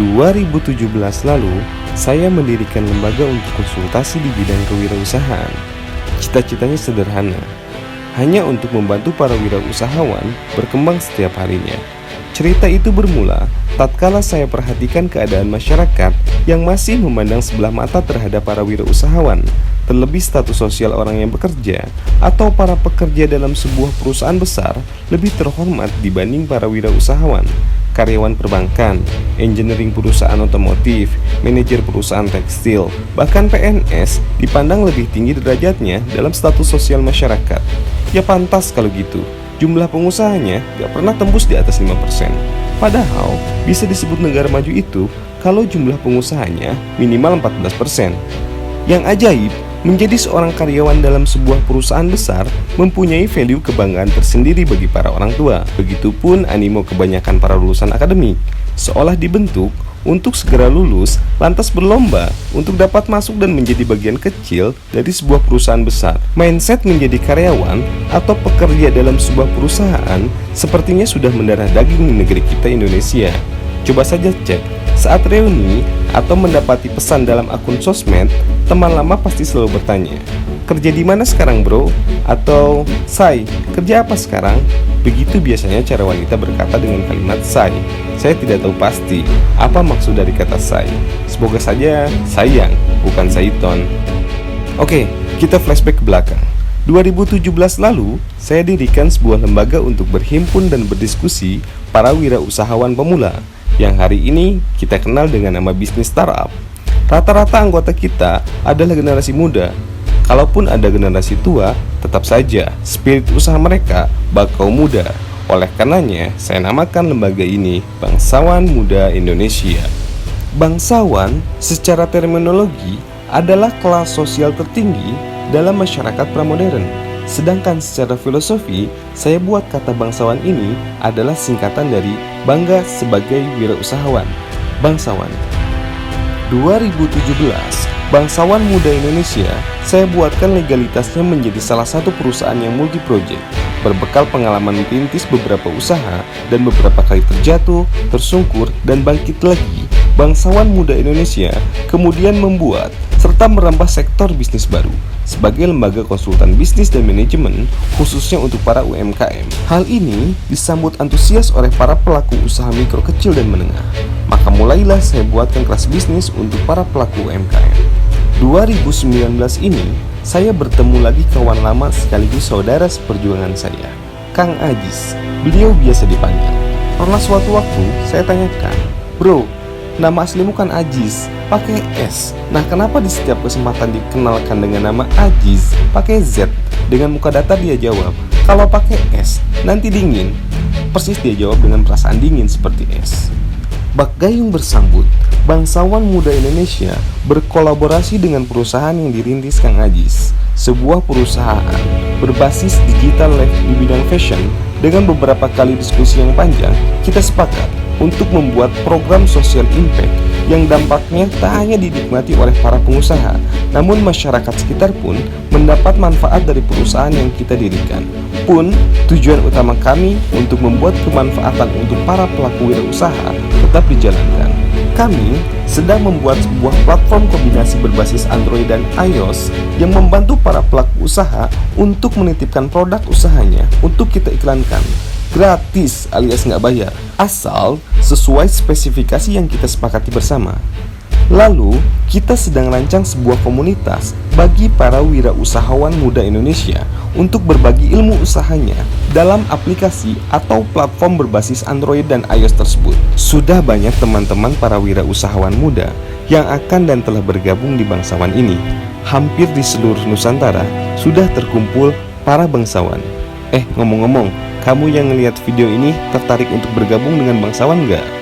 2017 lalu, saya mendirikan lembaga untuk konsultasi di bidang kewirausahaan. Cita-citanya sederhana, hanya untuk membantu para wirausahawan berkembang setiap harinya. Cerita itu bermula tatkala saya perhatikan keadaan masyarakat yang masih memandang sebelah mata terhadap para wirausahawan, terlebih status sosial orang yang bekerja atau para pekerja dalam sebuah perusahaan besar lebih terhormat dibanding para wirausahawan. Karyawan perbankan, engineering perusahaan otomotif, manajer perusahaan tekstil, bahkan PNS dipandang lebih tinggi derajatnya dalam status sosial masyarakat. Ya pantas kalau gitu, jumlah pengusahanya gak pernah tembus di atas 5%. Padahal bisa disebut negara maju itu kalau jumlah pengusahanya minimal 14%. Yang ajaib, menjadi seorang karyawan dalam sebuah perusahaan besar mempunyai value kebanggaan tersendiri bagi para orang tua. Begitupun animo kebanyakan para lulusan akademik, seolah dibentuk untuk segera lulus, lantas berlomba untuk dapat masuk dan menjadi bagian kecil dari sebuah perusahaan besar. Mindset menjadi karyawan atau pekerja dalam sebuah perusahaan sepertinya sudah mendarah daging di negeri kita Indonesia. Coba saja cek, saat reuni atau mendapati pesan dalam akun sosmed, teman lama pasti selalu bertanya, "Kerja di mana sekarang bro?" Atau, "Say, kerja apa sekarang?" Begitu biasanya cara wanita berkata dengan kalimat say. Saya tidak tahu pasti apa maksud dari kata say. Semoga saja sayang, bukan saiton. Oke, kita flashback ke belakang. 2017 lalu, saya dirikan sebuah lembaga untuk berhimpun dan berdiskusi para wirausahawan pemula yang hari ini kita kenal dengan nama bisnis startup. Rata-rata anggota kita adalah generasi muda. Kalaupun ada generasi tua, tetap saja spirit usaha mereka bak kaum muda. Oleh karenanya, saya namakan lembaga ini Bangsawan Muda Indonesia. Bangsawan secara terminologi adalah kelas sosial tertinggi dalam masyarakat pramodern. Sedangkan secara filosofi, saya buat kata bangsawan ini adalah singkatan dari bangga sebagai wirausahawan. Bangsawan 2017, Bangsawan Muda Indonesia, saya buatkan legalitasnya menjadi salah satu perusahaan yang multi project. Berbekal pengalaman merintis beberapa usaha dan beberapa kali terjatuh, tersungkur, dan bangkit lagi, Bangsawan Muda Indonesia kemudian membuat serta merambah sektor bisnis baru sebagai lembaga konsultan bisnis dan manajemen khususnya untuk para UMKM. Hal ini disambut antusias oleh para pelaku usaha mikro kecil dan menengah. Maka mulailah saya buatkan kelas bisnis untuk para pelaku UMKM. 2019 ini, saya bertemu lagi kawan lama sekaligus saudara seperjuangan saya, Kang Ajis. Beliau biasa dipanggil. Pernah suatu waktu saya tanyakan, "Bro, nama aslimu kan Ajis, pakai S. Nah, kenapa di setiap kesempatan dikenalkan dengan nama Ajis, pakai Z?" Dengan muka datar dia jawab, "Kalau pakai S, nanti dingin." Persis dia jawab dengan perasaan dingin seperti es. Bak gayung bersambut, Bangsawan Muda Indonesia berkolaborasi dengan perusahaan yang dirintis Kang Ajis, sebuah perusahaan berbasis digital live di bidang fashion. Dengan beberapa kali diskusi yang panjang, kita sepakat untuk membuat program social impact yang dampaknya tak hanya dinikmati oleh para pengusaha, namun masyarakat sekitar pun mendapat manfaat dari perusahaan yang kita dirikan. Pun, tujuan utama kami untuk membuat kemanfaatan untuk para pelaku wirausaha tetap dijalankan. Kami sedang membuat sebuah platform kombinasi berbasis Android dan iOS yang membantu para pelaku usaha untuk menitipkan produk usahanya untuk kita iklankan. Gratis alias nggak bayar, asal sesuai spesifikasi yang kita sepakati bersama. Lalu, kita sedang rancang sebuah komunitas bagi para wirausahawan muda Indonesia untuk berbagi ilmu usahanya dalam aplikasi atau platform berbasis Android dan iOS tersebut. Sudah banyak teman-teman para wirausahawan muda yang akan dan telah bergabung di Bangsawan ini. Hampir di seluruh Nusantara sudah terkumpul para bangsawan. Ngomong-ngomong, kamu yang ngelihat video ini tertarik untuk bergabung dengan Bangsawan nggak?